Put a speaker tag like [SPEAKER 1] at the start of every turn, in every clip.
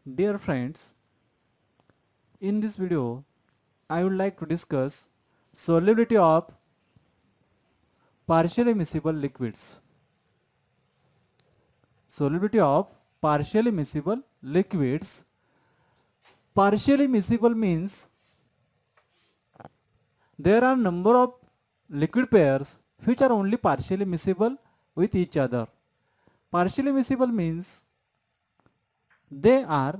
[SPEAKER 1] Dear friends, in this video, I would like to discuss solubility of partially miscible liquids. Solubility of partially miscible liquids. Partially miscible means there are number of liquid pairs which are only partially miscible with each other. Partially miscible means they are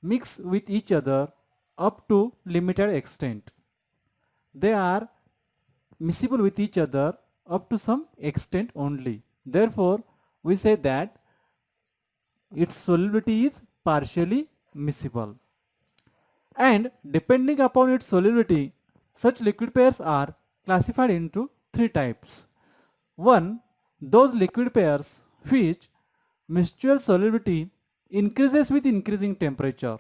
[SPEAKER 1] mixed with each other up to limited extent. They are miscible with each other up to some extent only. Therefore, we say that its solubility is partially miscible. And depending upon its solubility, such liquid pairs are classified into three types. One, those liquid pairs which mutual solubility increases with increasing temperature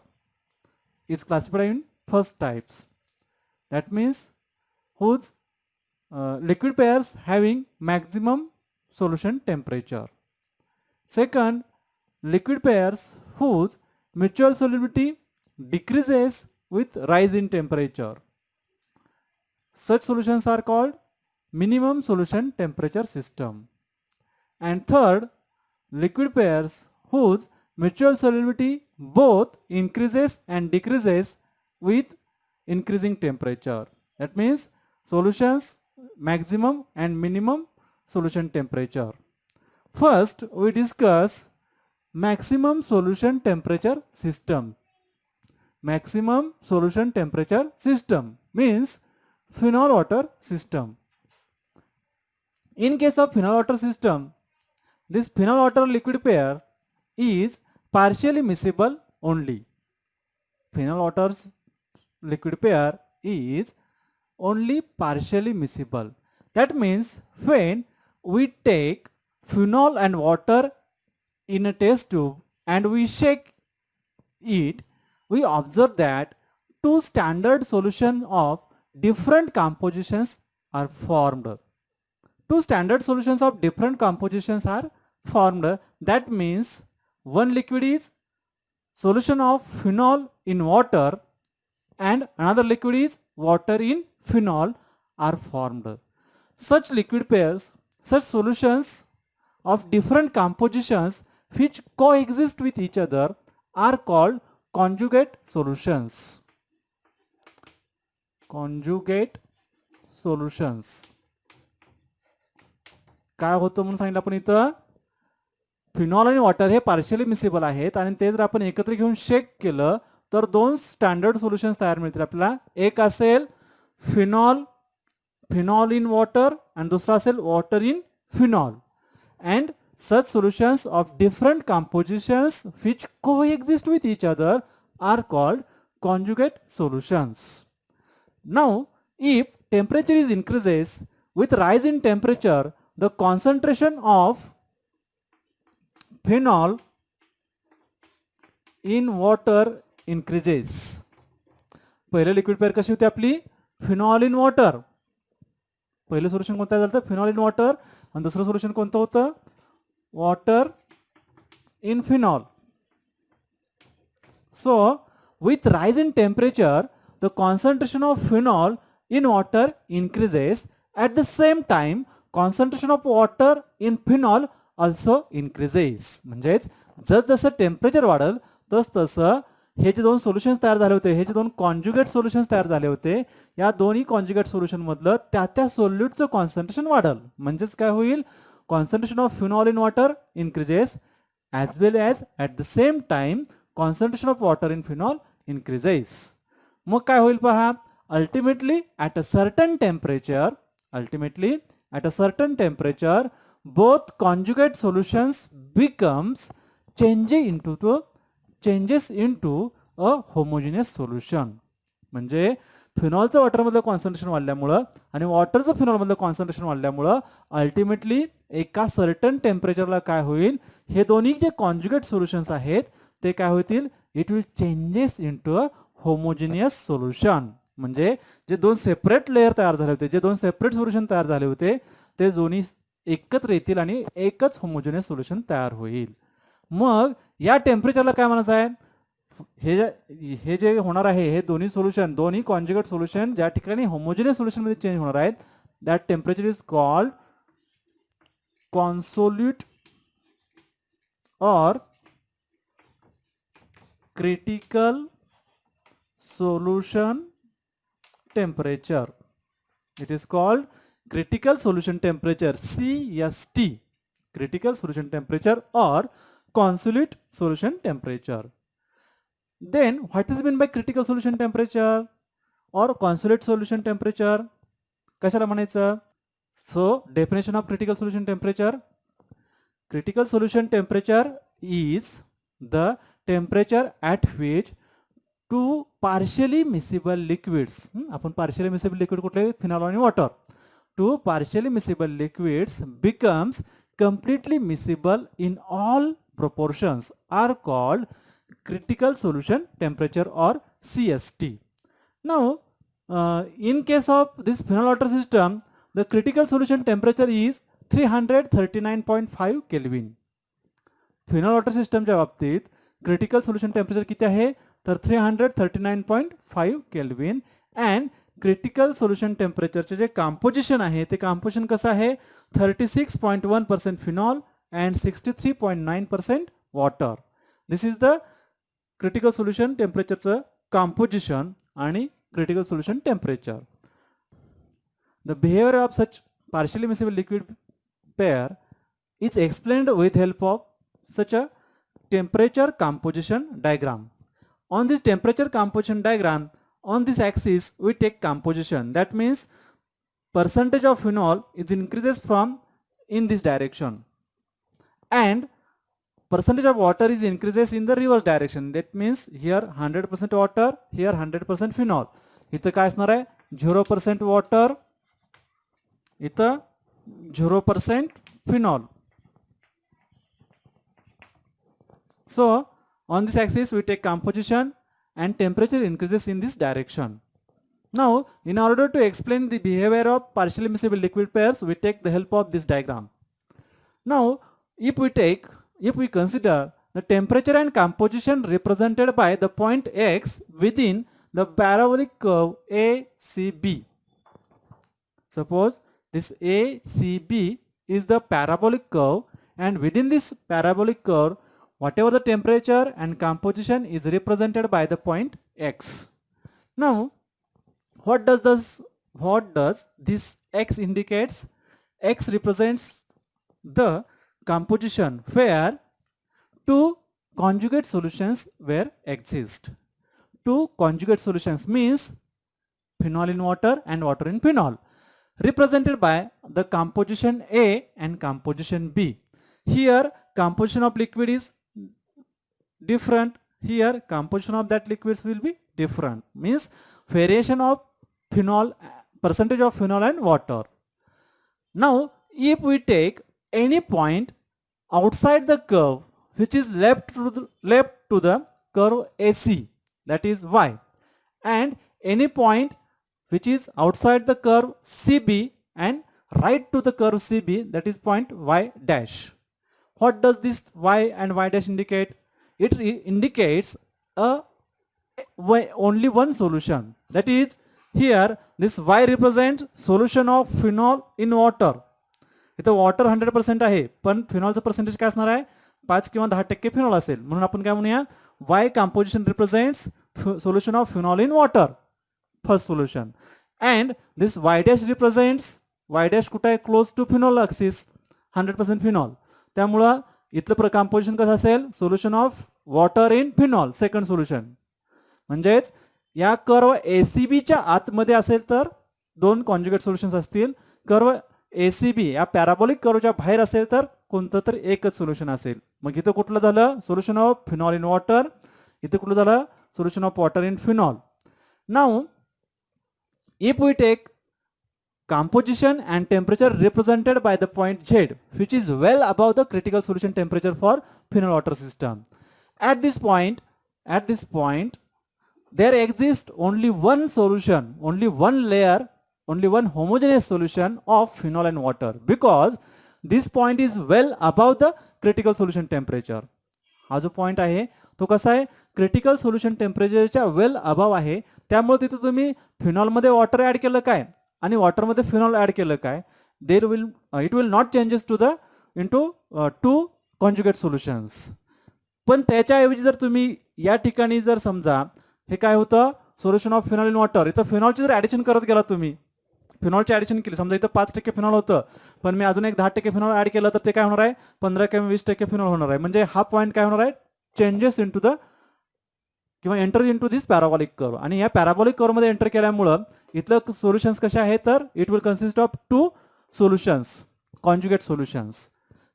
[SPEAKER 1] is classified in first types. That means whose liquid pairs having maximum solution temperature. Second, liquid pairs whose mutual solubility decreases with rise in temperature. Such solutions are called minimum solution temperature system. And third, liquid pairs whose mutual solubility both increases and decreases with increasing temperature. That means solutions maximum and minimum solution temperature. First, we discuss maximum solution temperature system. Maximum solution temperature system means phenol water system. In case of phenol water system, this phenol water liquid pair is partially miscible only. Phenol water's liquid pair is only partially miscible. That means when we take phenol and water in a test tube and we shake it, we observe that two standard solutions of different compositions are formed. Two standard solutions of different compositions are formed. That means one liquid is solution of phenol in water and another liquid is water in phenol are formed. Such liquid pairs, such solutions of different compositions which coexist with each other are called conjugate solutions. Conjugate solutions. काय होतं म्हणून सांगितलं आपण इथं phenol आणि water हे partially miscible आहेत आणि ते जर आपण एकत्र घेऊन शेक केलं तर दोन स्टँडर्ड सोल्युशन्स तयार मिळतील आपल्याला. एक असेल फिनॉल इन वॉटर आणि दुसरा असेल water in phenol. And such solutions of different compositions which coexist with each other are called conjugate solutions. Now, if temperature is increases with rise in temperature, the concentration of phenol in water increases. पहिले liquid pair कशी होती आपली phenol in water. पहिलं solution कोणतं झालं phenol in water आणि दुसरं solution कोणतं होतं water in phenol. So with rise in temperature the concentration of phenol in water increases. At the same time concentration of water in phenol also increases. म्हणजेच जसं temperature वाढेल तसं हे जे दोन solutions तयार झाले होते हे जे दोन कॉन्जुगेट सोल्युशन्स तयार झाले होते या दोन्ही कॉन्जुगेट सोल्युशन मधलं त्या सोल्यूटचं कॉन्सन्ट्रेशन वाढेल. म्हणजेच काय होईल concentration of phenol in water increases as well as at the same time concentration of water in phenol increases. मग काय होईल पहा ultimately at a certain temperature both conjugate solutions changes into a homogeneous solution. म्हणजे फिनॉलचं वॉटरमधलं concentration वाढल्यामुळं आणि वॉटरचं फिनॉलमधलं concentration वाढल्यामुळं ultimately एका certain टेम्परेचरला काय होईल हे दोन्ही जे conjugate solutions आहेत ते काय होतील it will changes into a homogeneous solution. म्हणजे जे दोन सेपरेट लेअर तयार झाले होते जे दोन सेपरेट सोल्युशन तयार झाले होते ते दोन्ही एकत्र येतील आणि एकच होमोजिनियस सोल्युशन तयार होईल. मग या टेम्परेचरला काय म्हणायचं आहे हे जे होणार आहे हे दोन्ही कॉन्जुगेट सोल्युशन ज्या ठिकाणी होमोजेनियस सोल्युशन मध्ये चेंज होणार आहेत, that temperature is called consolute और critical solution temperature. It is called critical solution temperature, CST, critical solution temperature or consolute solution temperature. Then what is meant by critical solution temperature or consolute solution temperature? कशाला म्हणायचं? So definition of critical solution temperature. Critical solution temperature is the temperature at which two partially miscible liquids, आपण partially miscible liquid कुठले? Phenol आणि water. Two partially miscible liquids becomes completely miscible in all proportions are called critical solution temperature or CST. Now, in case of this phenol water system, the critical solution temperature is 339.5 Kelvin. Phenol water सिस्टमच्या बाबतीत critical solution temperature किती आहे तर 339.5 kelvin. And critical solution टेम्परेचरचे जे composition आहे ते composition कसं आहे 36.1% phenol and 63.9% water. This is the critical solution टेम्परेचरचं कॉम्पोजिशन आणि critical solution temperature. The behaviour of such partially miscible liquid pair is explained with help of such a temperature composition diagram. On this temperature composition diagram, on this axis we take composition. That means percentage of phenol is increases from in this direction and percentage of water is increases in the reverse direction. That means here 100% water, here 100% phenol. इथं काय असणार आहे 0% water, इथं 0% phenol. So on this axis we take composition and temperature increases in this direction. Now in order to explain the behavior of partially miscible liquid pairs, we take the help of this diagram. Now if we consider the temperature and composition represented by the point X within the parabolic curve ACB. Suppose this ACB is the parabolic curve and within this parabolic curve whatever the temperature and composition is represented by the point X. Now what does this X indicates? X represents the composition where two conjugate solutions where exist. Two conjugate solutions means phenol in water and water in phenol, represented by the composition A and composition B. Here composition of liquid is different, here composition of that liquids will be different, means variation of phenol, percentage of phenol and water. Now if we take any point outside the curve which is left to the curve AC, that is Y, and any point which is outside the curve CB and right to the curve CB, that is point Y dash. What does this Y and Y dash indicate? It indicates only one solution. That is, here this Y represents solution of phenol in water. इथं water 100% आहे पण फिनॉलचं percentage काय असणार आहे 5 किंवा 10% phenol असेल. म्हणून आपण काय म्हणूया Y composition represents solution of phenol in water, first solution, and this Y dash represents, Y dash कुठे आहे close to phenol axis 100% phenol. त्यामुळं इथलं कंपोजिशन कसं असेल solution of water in phenol second solution. म्हणजेच या कर्व ACB च्या आतमध्ये असेल तर दोन कॉन्जुगेट सोल्युशन्स असतील, कर्व ACB या पॅराबोलिक कर्वच्या बाहेर असेल तर कोणतं तर एकच सोल्युशन असेल. मग इथं कुठलं झालं solution of phenol in water, इथं कुठलं झालं solution of water in phenol. Now if we take composition and temperature represented by the point Z which is well above the critical solution temperature for phenol water system, at this point there exists only one solution, only one layer, only one homogeneous solution of phenol and water, because this point is well above the critical solution temperature. हा जो point आहे तो कसा आहे critical solution टेम्परेचरच्या well above आहे, त्यामुळे तिथे तुम्ही फिनॉलमध्ये वॉटर ॲड केलं काय आणि वॉटरमध्ये फिनॉल ॲड केलं काय, there will it will not changes to the into two conjugate solutions. पण त्याच्याऐवजी जर तुम्ही या ठिकाणी जर समजा हे काय होतं, solution of phenol in water, इथं फिनॉलची जर ॲडिशन करत गेला तुम्ही, फिनॉलची ॲडिशन केली, समजा इथं 5% फिनॉल होतं, पण मी अजून एक 10% फिनॉल ॲड केलं तर ते काय होणार आहे, 15 किंवा 20% फिनॉल होणार आहे. म्हणजे हा पॉईंट काय होणार आहे, चेंजेस इंटू द किंवा enter into this parabolic curve. आणि या पॅराबॉलिक कर्वमध्ये एंटर केल्यामुळं इथलं सोल्युशन्स कसे आहेत, तर it will consist of 2 solutions, conjugate solutions.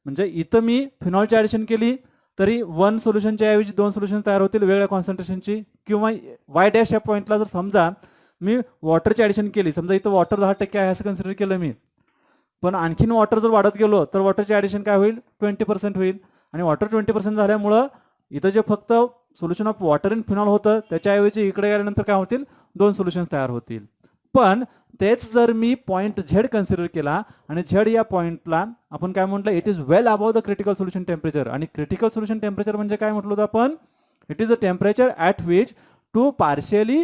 [SPEAKER 1] म्हणजे इथं मी फिनॉलची ॲडिशन केली तरी 1 सोल्युशनच्या ऐवजी 2 सोल्युशन तयार होतील वेगळ्या कॉन्सन्ट्रेशनची. किंवा वाय डॅश या पॉईंटला जर समजा मी वॉटरची ॲडिशन केली, समजा इथं वॉटर 10% आहे असं कन्सिडर केलं मी, पण आणखीन वॉटर जर वाढत गेलो तर वॉटरची ॲडिशन काय होईल, 20% होईल. आणि वॉटर 20% झाल्यामुळं इथं जे फक्त solution of water in phenol होतं त्याच्याऐवजी इकडे गेल्यानंतर काय होतील, 2 सोल्युशन्स तयार होतील. पण तेच जर मी पॉईंट झेड कन्सिडर केला आणि झेड या पॉईंटला आपण काय म्हटलं, it is well above the critical solution temperature. आणि क्रिटिकल सोल्युशन टेम्परेचर म्हणजे काय म्हटलं होतं आपण, it is the temperature at which two partially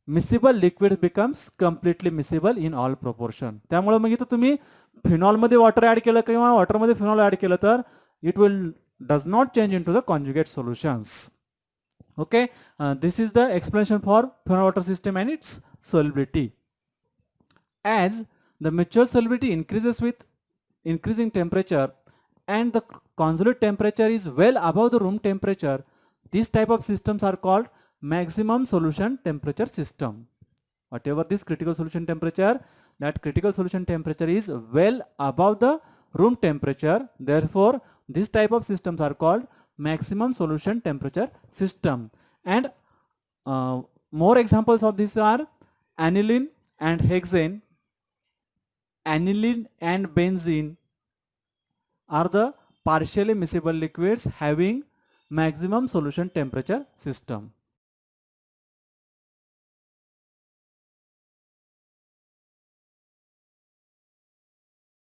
[SPEAKER 1] miscible liquid becomes completely miscible in all proportion. त्यामुळे मग इथं तुम्ही फिनॉलमध्ये वॉटर ॲड केलं किंवा वॉटरमध्ये फिनॉल ॲड केलं तर it will does not change into the conjugate solutions. Okay, this is the explanation for phenol water system and its solubility. As the mature solubility increases with increasing temperature and the consolidate temperature is well above the room temperature, these type of systems are called maximum solution temperature system. Whatever this critical solution temperature, that critical solution temperature is well above the room temperature, therefore this type of systems are called maximum solution temperature system. And more examples of this are aniline and hexane. Aniline and benzene are the partially miscible liquids having maximum solution temperature system.